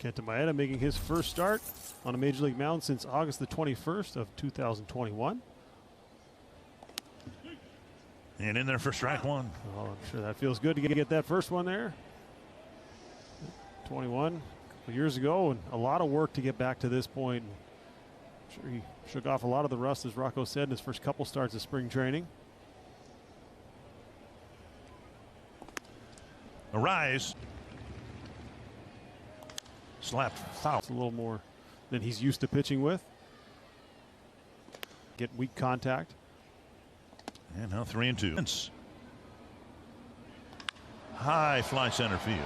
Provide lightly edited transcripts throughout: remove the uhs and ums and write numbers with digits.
Kenta Maeda making his first start on a Major League mound since August the 21st of 2021. And in there for strike one. Oh, I'm sure that feels good to get that first one there. 21 a couple years ago, and a lot of work to get back to this point. I'm sure he shook off a lot of the rust, as Rocco said, in his first couple starts of spring training. A rise. Slapped foul. It's a little more than he's used to pitching with. Get weak contact. And now 3-2. High fly center field.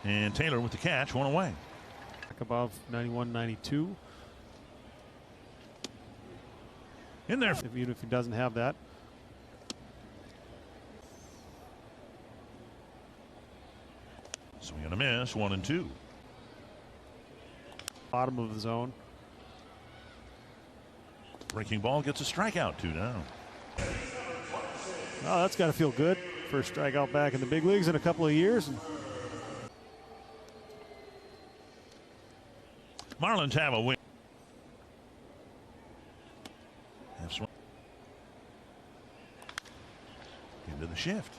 And Taylor with the catch, one away. Back above 91-92. In there. Even if he doesn't have that. Swing and a miss, 1-2. Bottom of the zone. Breaking ball gets a strikeout, 2 down. Oh, that's got to feel good. First strikeout back in the big leagues in a couple of years. Marlins have a win. Into the shift.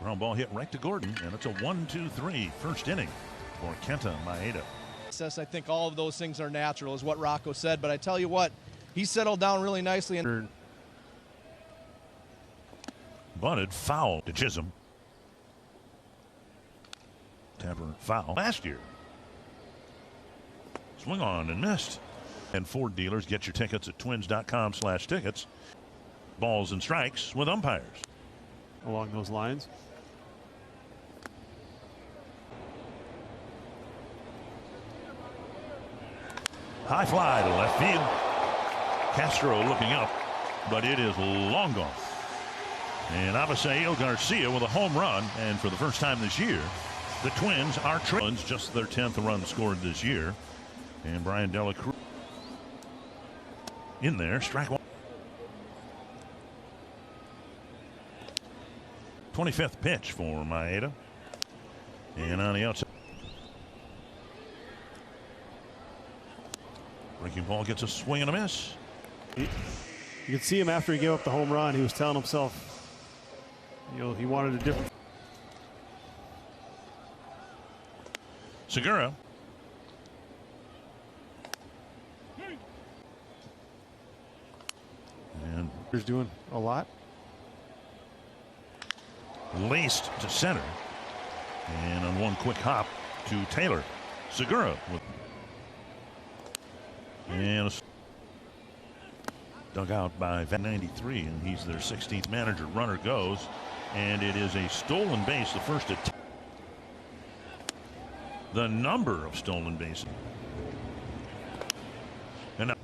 Ground ball hit right to Gordon, and it's a 1-2-3 first inning for Kenta Maeda. I think all of those things are natural, is what Rocco said, but I tell you what, he settled down really nicely. And bunted foul to Chisholm. Tapper foul last year. Swing on and missed. And Ford dealers, get your tickets at twins.com/tickets. Balls and strikes with umpires. Along those lines. High fly to left field. Castro looking up, but it is long gone. And Abisail Garcia with a home run, and for the first time this year, the Twins are trailing, just their 10th run scored this year. And Brian Dela Cruz in there, strike one. 25th pitch for Maeda. And on the outside. Breaking ball gets a swing and a miss. You could see him after he gave up the home run. He was telling himself, you know, he wanted a different. Segura. And He's doing a lot. Laced to center. And on one quick hop to Taylor. Segura with. And dug out by 93, and he's their 16th manager. Runner goes, and it is a stolen base, the first at the number of stolen bases. And now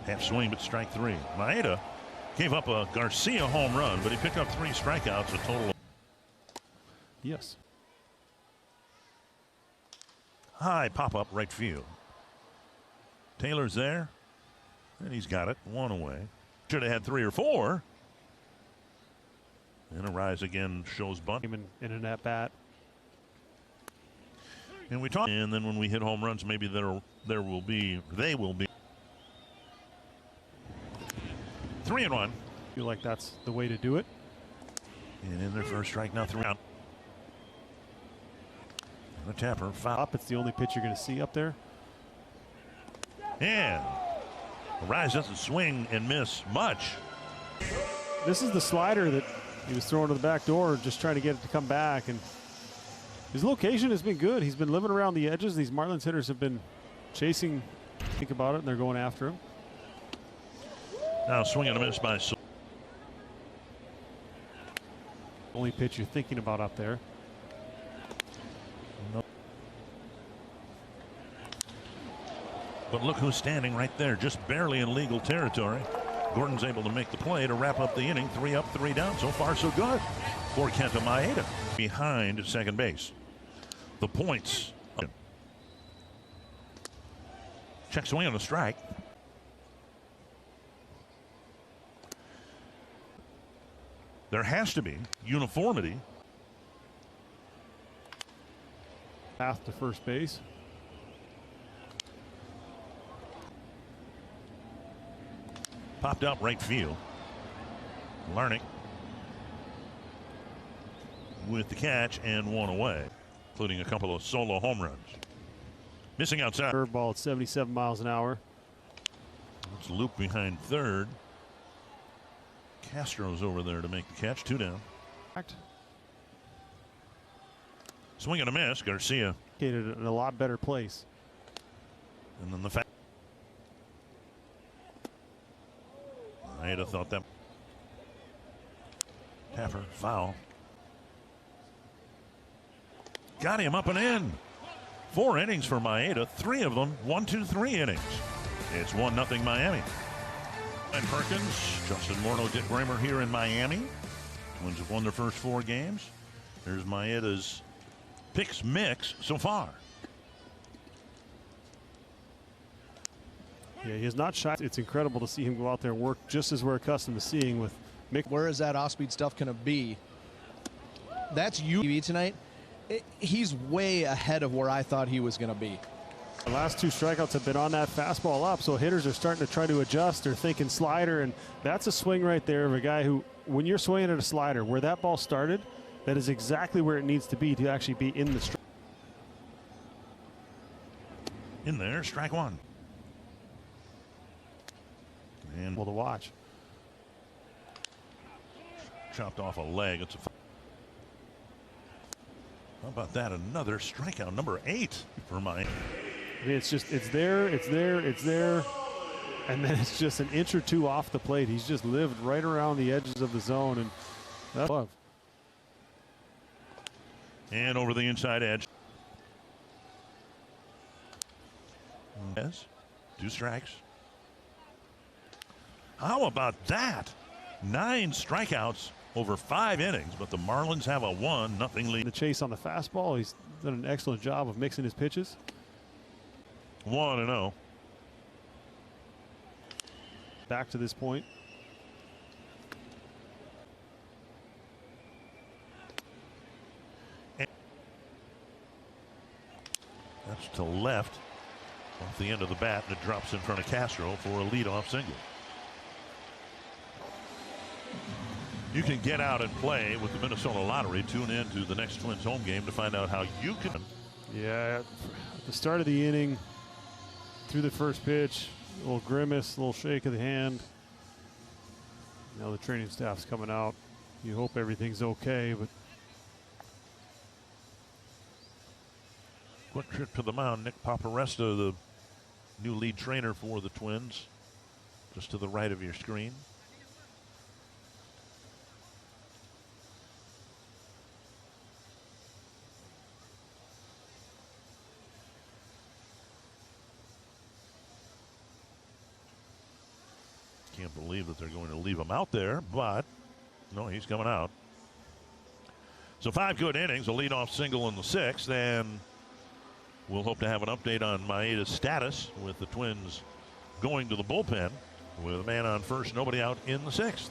half swing, but strike 3. Maeda gave up a Garcia home run, but he picked up 3 strikeouts, a total. Yes. High pop-up right field. Taylor's there, and he's got it, 1 away. Should have had 3 or 4. And a rise again shows bunt. In an at-bat. And we talk, and then when we hit home runs, maybe they will be 3-1. Feel like that's the way to do it. And in their first strike, now 3 out. And a tapper foul. Up, it's the only pitch you're going to see up there. And Rise doesn't swing and miss much. This is the slider that he was throwing to the back door, just trying to get it to come back. And his location has been good. He's been living around the edges. These Marlins hitters have been chasing, think about it, and they're going after him. Now swing and a miss by Only pitch you're thinking about up there. But look who's standing right there, just barely in legal territory. Gordon's able to make the play to wrap up the inning. 3 up, 3 down. So far, so good for Kenta Maeda behind second base. The points. Check swing on a strike. There has to be uniformity path to first base. Popped up right field. Larnach with the catch and one away, including a couple of solo home runs. Missing outside. Curveball at 77 miles an hour. It's loop behind third. Castro's over there to make the catch. 2 down. Swing and a miss. Garcia. In a lot better place. And then the Maeda thought that. Tapper foul. Got him up and in. 4 innings for Maeda. 3 of them 1-2-3 innings. It's 1-0 Miami. And Perkins, Justin Morneau, Dick Bramer here in Miami. Twins have won their first 4 games. There's Maeda's picks mix so far. Yeah, he has not shot. It's incredible to see him go out there and work just as we're accustomed to seeing with Mick. Where is that off-speed stuff going to be? That's UV tonight. He's way ahead of where I thought he was going to be. The last 2 strikeouts have been on that fastball up, so hitters are starting to try to adjust. They're thinking slider, and that's a swing right there of a guy who, when you're swinging at a slider, where that ball started, that is exactly where it needs to be actually be in the strike. In there, strike 1. And well, to watch. Chopped off a leg. It's a. How about that? Another strikeout, number 8 for Miami. I mean, it's there, and then it's just an inch or 2 off the plate. He's just lived right around the edges of the zone, and that's love. And over the inside edge. Yes, 2 strikes. How about that? 9 strikeouts over 5 innings, but the Marlins have a 1-0 lead. The chase on the fastball, he's done an excellent job of mixing his pitches. 1-0. Back to this point. And that's to left off the end of the bat, and it drops in front of Castro for a leadoff single. You can get out and play with the Minnesota Lottery. Tune in to the next Twins home game to find out how you can. Yeah, at the start of the inning, through the first pitch, a little grimace, a little shake of the hand. Now the training staff's coming out. You hope everything's okay, but quick trip to the mound. Nick Paparesta, the new lead trainer for the Twins, just to the right of your screen. Can't believe that they're going to leave him out there, but no, he's coming out. So 5 good innings, a leadoff single in the 6th, and we'll hope to have an update on Maeda's status with the Twins going to the bullpen with a man on first, nobody out in the 6th.